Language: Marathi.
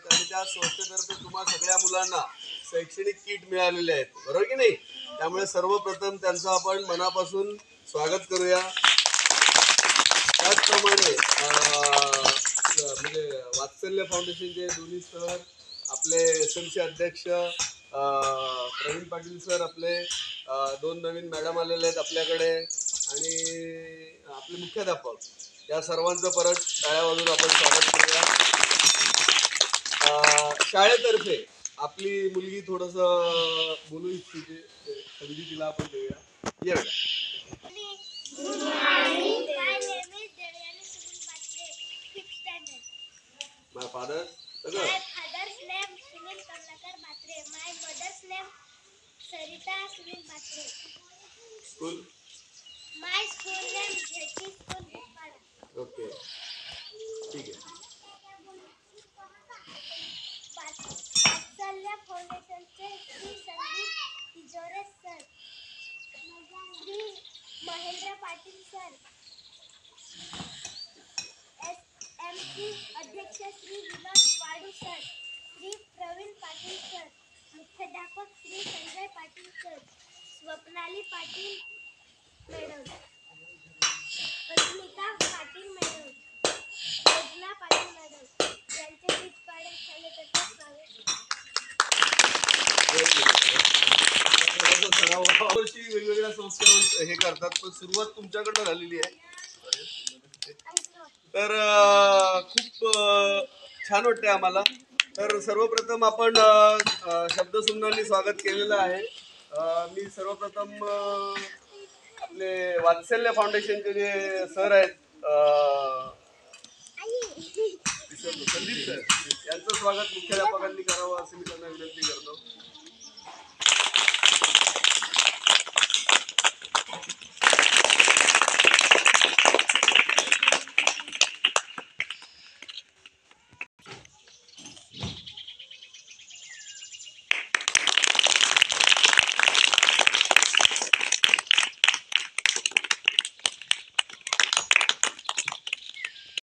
आहेत आणि त्या संस्थेतर्फे तुम्हा सगळ्या मुलांना शैक्षणिक किट मिळालेले आहेत, बरोबर की नाही? त्यामुळे सर्वप्रथम त्यांचं आपण मनापासून स्वागत करूया. त्याचप्रमाणे म्हणजे वात्सल्य फाउंडेशनचे दोन्ही सर, आपले SMC अध्यक्ष प्रवीण पाटील सर, आपले दोन नवीन मॅडम आलेले आहेत आपल्याकडे, आणि आपले मुख्याध्यापक, या सर्वांचं परत टाळ्या वाजवून आपण स्वागत करूया. शाळेतर्फे आपली मुलगी थोडस बोलू इच्छिते, संधी तिला आपण देऊया. ये बेटा. My father's name Sunil Kamlakar Batre. My mother's name Sarita Sunil Batre. School? My school name Jyoti School Bhopal. Okay. ठीक है. वात्सल्य फाउंडेशनचे Shri Sandeep Tijore sir, Shri Mahendra Patil sir, SMC अध्यक्ष श्री विनोद वाडू सर, श्री प्रवीण पाटील सर, मुख्याध्यापक Shri Sanjay Patil sir, Swapnali Patil madam, Asmita Patil madam, Yojana Patil madam यांचे बीज पाडे शाळेतर्फे स्वागत. वेगवेगळ्या संस्था हे करतात, पण सुरुवात तुमच्याकडनं झालेली आहे. तर खूप छान वाटते आम्हाला. तर सर्वप्रथम आपण शब्दसुमनांनी स्वागत केलेलं आहे. मी सर्वप्रथम आपले वात्सल्य फाउंडेशनचे जे सर आहेत संदीप सर यांचं स्वागत मुख्याध्यापकांनी करावं असे मी त्यांना विनंती करतो.